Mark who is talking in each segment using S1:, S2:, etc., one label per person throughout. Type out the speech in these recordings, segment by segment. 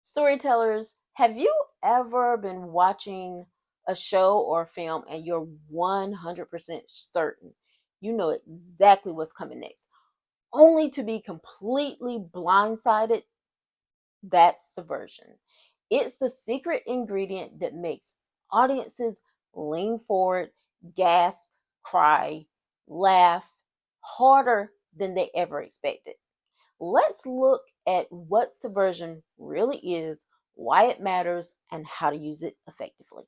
S1: Storytellers, have you ever been watching a show or a film and you're 100% certain you know exactly what's coming next, only to be completely blindsided? That's subversion. It's the secret ingredient that makes audiences lean forward, gasp, cry, laugh harder than they ever expected. Let's look at what subversion really is, why it matters, and how to use it effectively.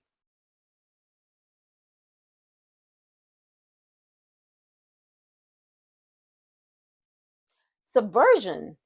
S1: Subversion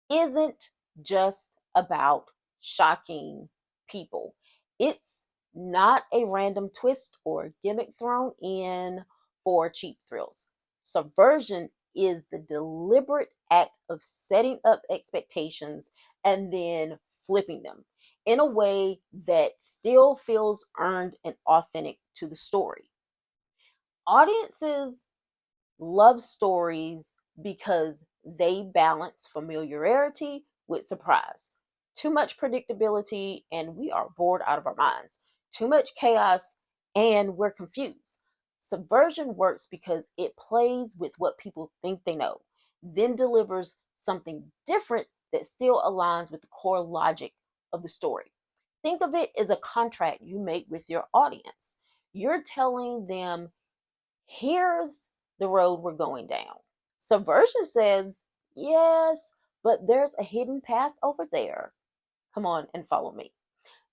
S1: isn't just about shocking people, it's not a random twist or gimmick thrown in for cheap thrills. Subversion is the deliberate act of setting up expectations and then flipping them in a way that still feels earned and authentic to the story. Audiences love stories because they balance familiarity with surprise. Too much predictability, and we are bored out of our minds. Too much chaos, and we're confused. Subversion works because it plays with what people think they know, then delivers something different that still aligns with the core logic of the story. Think of it as a contract you make with your audience. You're telling them, here's the road we're going down. Subversion says, yes, but there's a hidden path over there. Come on and follow me.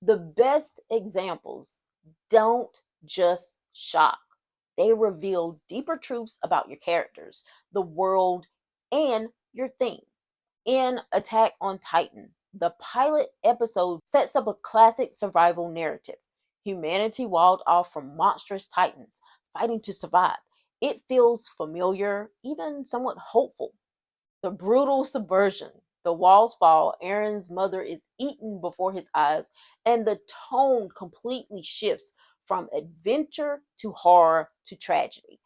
S1: The best examples don't just shock, they reveal deeper truths about your characters, the world, and your theme. In Attack on Titan, the pilot episode sets up a classic survival narrative. Humanity walled off from monstrous titans, fighting to survive. It feels familiar, even somewhat hopeful. The brutal subversion. The walls fall, Aaron's mother is eaten before his eyes, and the tone completely shifts from adventure to horror to tragedy.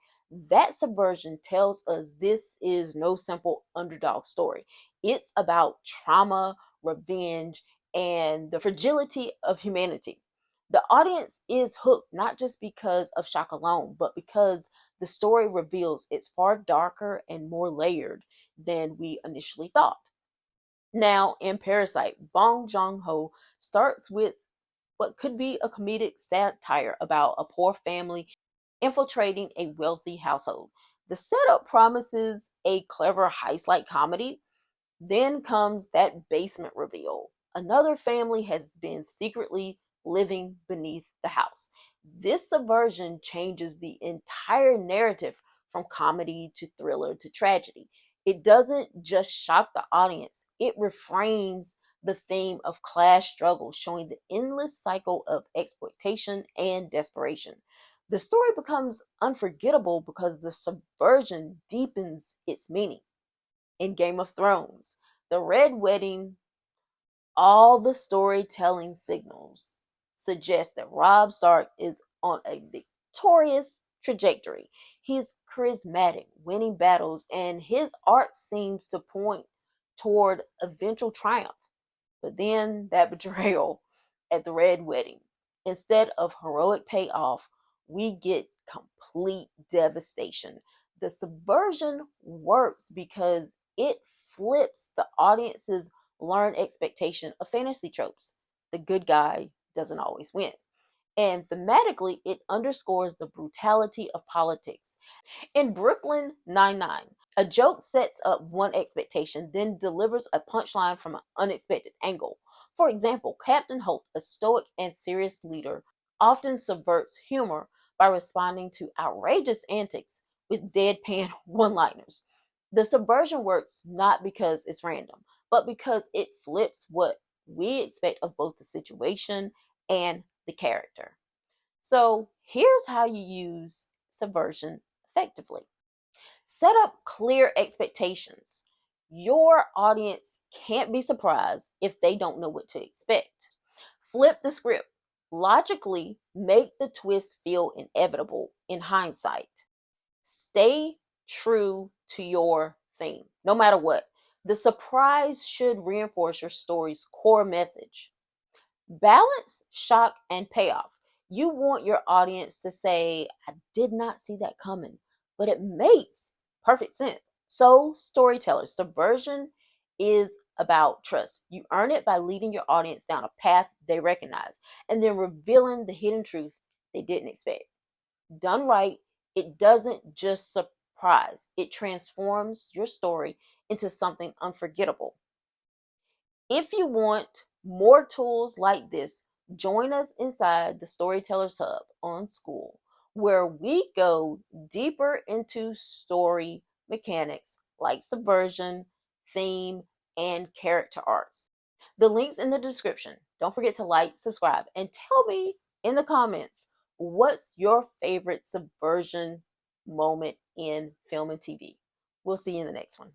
S1: That subversion tells us this is no simple underdog story. It's about trauma, revenge, and the fragility of humanity. The audience is hooked not just because of shock alone, but because the story reveals it's far darker and more layered than we initially thought. Now, in Parasite, Bong Joon-ho starts with what could be a comedic satire about a poor family infiltrating a wealthy household. The setup promises a clever heist-like comedy. Then comes that basement reveal. Another family has been secretly living beneath the house. This subversion changes the entire narrative from comedy to thriller to tragedy. It doesn't just shock the audience, it reframes the theme of class struggle, showing the endless cycle of exploitation and desperation. The story becomes unforgettable because the subversion deepens its meaning. In Game of Thrones, the Red Wedding, all the storytelling signals suggest that Robb Stark is on a victorious trajectory. He's charismatic, winning battles, and his arc seems to point toward eventual triumph. But then that betrayal at the Red Wedding, instead of heroic payoff, we get complete devastation. The subversion works because it flips the audience's learned expectation of fantasy tropes. The good guy doesn't always win. And thematically, it underscores the brutality of politics. In Brooklyn Nine-Nine, a joke sets up one expectation, then delivers a punchline from an unexpected angle. For example, Captain Holt, a stoic and serious leader, often subverts humor by responding to outrageous antics with deadpan one-liners. The subversion works not because it's random, but because it flips what we expect of both the situation and the character. So here's how you use subversion effectively. Set up clear expectations. Your audience can't be surprised if they don't know what to expect. Flip the script. Logically, make the twist feel inevitable in hindsight. Stay true to your theme, no matter what. The surprise should reinforce your story's core message. Balance shock and payoff. You want your audience to say, I did not see that coming, but it makes perfect sense. So, storytellers, subversion is about trust. You earn it by leading your audience down a path they recognize and then revealing the hidden truth they didn't expect. Done right, it doesn't just surprise, it transforms your story into something unforgettable. If you want more tools like this, join us inside the Storytellers Hub on School, where we go deeper into story mechanics like subversion, theme, and character arcs. The link's in the description. Don't forget to like, subscribe, and tell me in the comments what's your favorite subversion moment in film and TV. We'll see you in the next one.